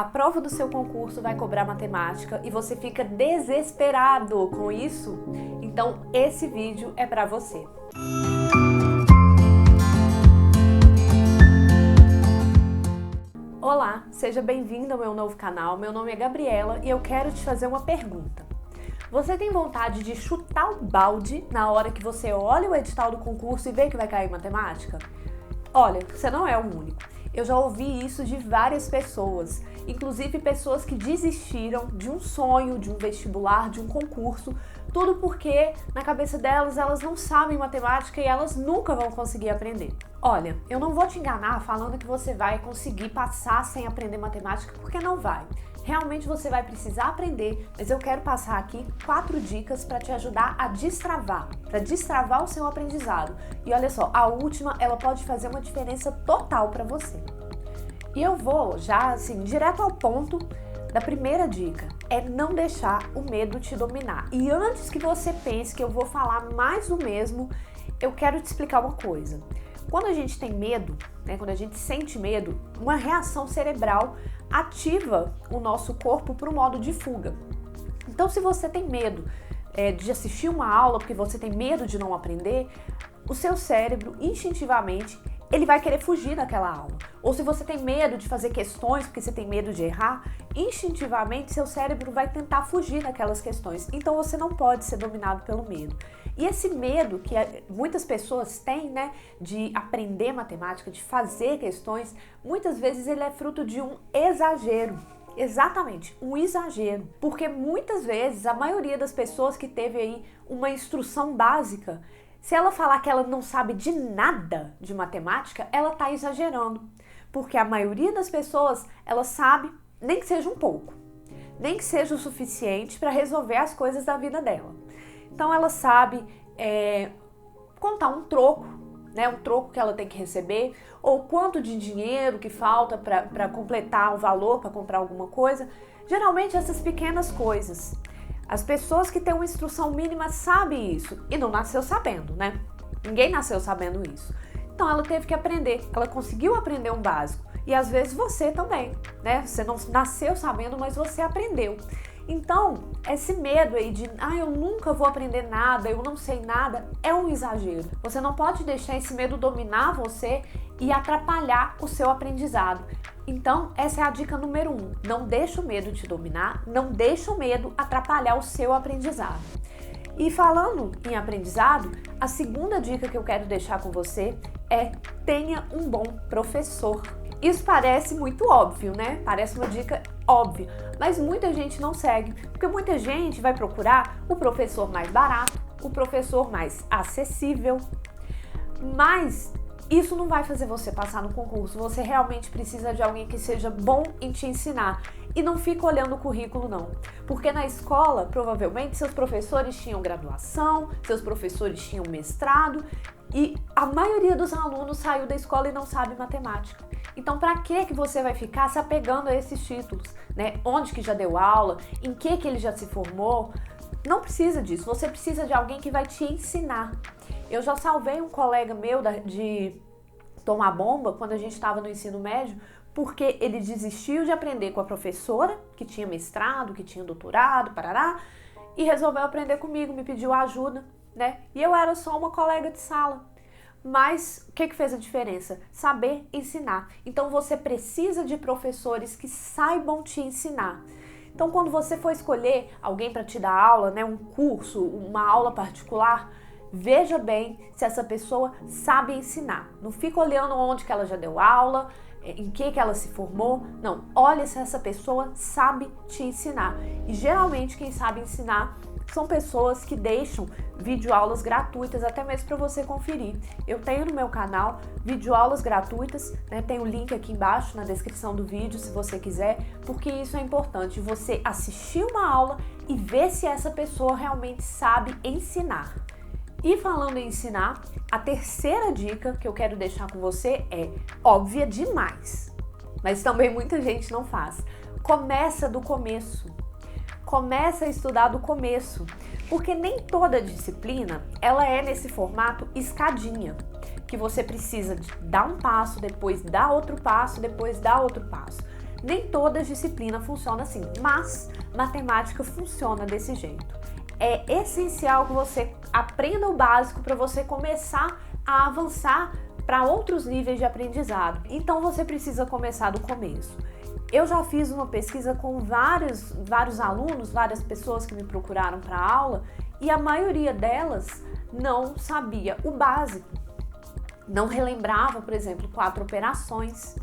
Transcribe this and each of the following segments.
A prova do seu concurso vai cobrar matemática e você fica desesperado com isso? Então esse vídeo é para você. Olá, seja bem-vindo ao meu novo canal. Meu nome é Gabriela e eu quero te fazer uma pergunta. Você tem vontade de chutar o balde na hora que você olha o edital do concurso e vê que vai cair matemática? Olha, você não é o único. Eu já ouvi isso de várias pessoas, inclusive pessoas que desistiram de um sonho, de um vestibular, de um concurso, tudo porque na cabeça delas elas não sabem matemática e elas nunca vão conseguir aprender. Olha, eu não vou te enganar falando que você vai conseguir passar sem aprender matemática, porque não vai. Realmente você vai precisar aprender, mas eu quero passar aqui 4 dicas para te ajudar a destravar o seu aprendizado. E olha só, a última, ela pode fazer uma diferença total para você. E eu vou já, assim, direto ao ponto da primeira dica, é não deixar o medo te dominar. E antes que você pense que eu vou falar mais do mesmo, eu quero te explicar uma coisa. Quando a gente tem medo, quando a gente sente medo, uma reação cerebral ativa o nosso corpo para o modo de fuga. Então, se você tem medo de assistir uma aula porque você tem medo de não aprender, o seu cérebro, instintivamente, ele vai querer fugir daquela aula. Ou se você tem medo de fazer questões porque você tem medo de errar, instintivamente seu cérebro vai tentar fugir daquelas questões. Então você não pode ser dominado pelo medo. E esse medo que muitas pessoas têm, de aprender matemática, de fazer questões, muitas vezes ele é fruto de um exagero. Exatamente, um exagero. Porque muitas vezes a maioria das pessoas que teve aí uma instrução básica, se ela falar que ela não sabe de nada de matemática, ela está exagerando. Porque a maioria das pessoas, ela sabe, nem que seja um pouco, nem que seja o suficiente para resolver as coisas da vida dela. Então ela sabe contar um troco, um troco que ela tem que receber, ou quanto de dinheiro que falta para completar o valor, para comprar alguma coisa. Geralmente essas pequenas coisas. As pessoas que têm uma instrução mínima sabem isso e não nasceu sabendo, Ninguém nasceu sabendo isso. Então ela teve que aprender, ela conseguiu aprender um básico. E às vezes você também, Você não nasceu sabendo, mas você aprendeu. Então, esse medo aí de, eu nunca vou aprender nada, eu não sei nada, é um exagero. Você não pode deixar esse medo dominar você e atrapalhar o seu aprendizado. Então, essa é a dica número 1. Não deixa o medo te dominar, não deixa o medo atrapalhar o seu aprendizado. E falando em aprendizado, a segunda dica que eu quero deixar com você é tenha um bom professor. Isso parece muito óbvio, Parece uma dica óbvia, mas muita gente não segue, porque muita gente vai procurar o professor mais barato, o professor mais acessível, mas isso não vai fazer você passar no concurso. Você realmente precisa de alguém que seja bom em te ensinar. E não fica olhando o currículo, não. Porque na escola, provavelmente, seus professores tinham graduação, seus professores tinham mestrado, e a maioria dos alunos saiu da escola e não sabe matemática. Então, para que você vai ficar se apegando a esses títulos, Onde que já deu aula, em que ele já se formou? Não precisa disso. Você precisa de alguém que vai te ensinar. Eu já salvei um colega meu de tomar bomba quando a gente estava no ensino médio, porque ele desistiu de aprender com a professora, que tinha mestrado, que tinha doutorado, parará, e resolveu aprender comigo, me pediu ajuda, E eu era só uma colega de sala. Mas o que fez a diferença? Saber ensinar. Então você precisa de professores que saibam te ensinar. Então quando você for escolher alguém para te dar aula, um curso, uma aula particular, veja bem se essa pessoa sabe ensinar. Não fica olhando onde que ela já deu aula, em que ela se formou. Não, olha se essa pessoa sabe te ensinar. E geralmente quem sabe ensinar são pessoas que deixam videoaulas gratuitas, até mesmo para você conferir. Eu tenho no meu canal videoaulas gratuitas, tem o link aqui embaixo na descrição do vídeo, se você quiser, porque isso é importante, você assistir uma aula e ver se essa pessoa realmente sabe ensinar. E falando em ensinar, a terceira dica que eu quero deixar com você é óbvia demais, mas também muita gente não faz. Começa do começo. Começa a estudar do começo, porque nem toda disciplina ela é nesse formato escadinha, que você precisa dar um passo, depois dar outro passo, depois dar outro passo. Nem toda disciplina funciona assim, mas matemática funciona desse jeito. É essencial que você aprenda o básico para você começar a avançar para outros níveis de aprendizado. Então você precisa começar do começo. Eu já fiz uma pesquisa com vários alunos, várias pessoas que me procuraram para aula, e a maioria delas não sabia o básico. Não relembrava, por exemplo, 4 operações,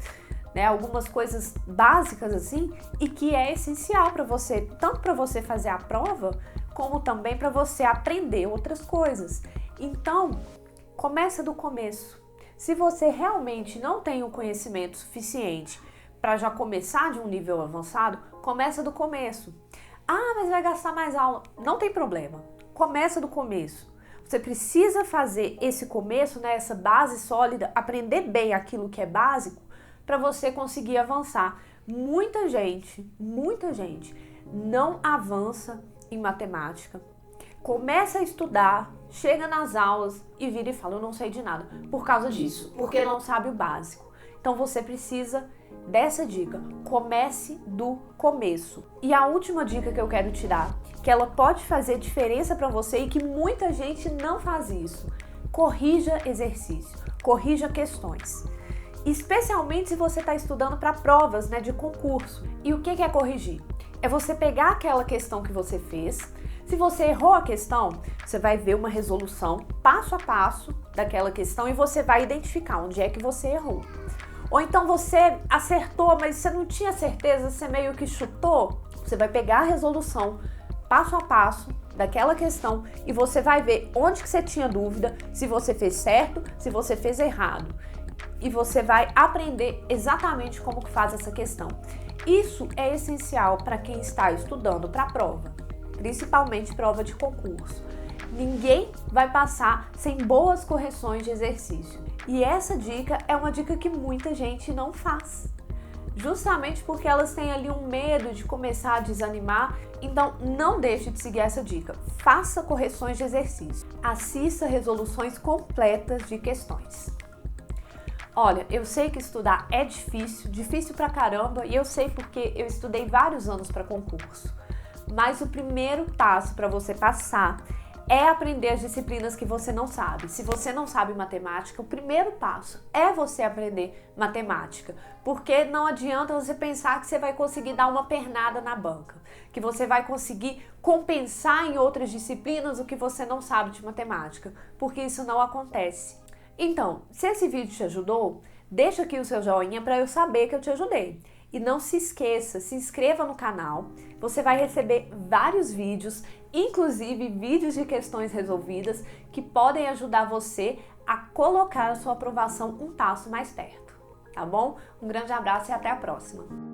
né? Algumas coisas básicas assim, e que é essencial para você, tanto para você fazer a prova, como também para você aprender outras coisas. Então, começa do começo. Se você realmente não tem o conhecimento suficiente para já começar de um nível avançado, começa do começo. Ah, mas vai gastar mais aula. Não tem problema. Começa do começo. Você precisa fazer esse começo, né, essa base sólida, aprender bem aquilo que é básico para você conseguir avançar. Muita gente não avança em matemática. Começa a estudar, chega nas aulas e vira e fala, eu não sei de nada, por causa disso, porque não sabe o básico. Então você precisa dessa dica, comece do começo. E a última dica que eu quero te dar, que ela pode fazer diferença para você e que muita gente não faz isso, corrija exercício, corrija questões. Especialmente se você está estudando para provas, né, de concurso. E o que é corrigir? É você pegar aquela questão que você fez. Se você errou a questão, você vai ver uma resolução passo a passo daquela questão e você vai identificar onde é que você errou. Ou então você acertou, mas você não tinha certeza, você meio que chutou. Você vai pegar a resolução passo a passo daquela questão e você vai ver onde que você tinha dúvida, se você fez certo, se você fez errado. E você vai aprender exatamente como que faz essa questão. Isso é essencial para quem está estudando para a prova, principalmente prova de concurso. Ninguém vai passar sem boas correções de exercício. E essa dica é uma dica que muita gente não faz. Justamente porque elas têm ali um medo de começar a desanimar. Então não deixe de seguir essa dica. Faça correções de exercício. Assista resoluções completas de questões. Olha, eu sei que estudar é difícil pra caramba, e eu sei porque eu estudei vários anos para concurso. Mas o primeiro passo para você passar é aprender as disciplinas que você não sabe. Se você não sabe matemática, o primeiro passo é você aprender matemática, porque não adianta você pensar que você vai conseguir dar uma pernada na banca, que você vai conseguir compensar em outras disciplinas o que você não sabe de matemática, porque isso não acontece. Então, se esse vídeo te ajudou, deixa aqui o seu joinha para eu saber que eu te ajudei. E não se esqueça, se inscreva no canal, você vai receber vários vídeos, inclusive vídeos de questões resolvidas, que podem ajudar você a colocar a sua aprovação um passo mais perto, tá bom? Um grande abraço e até a próxima!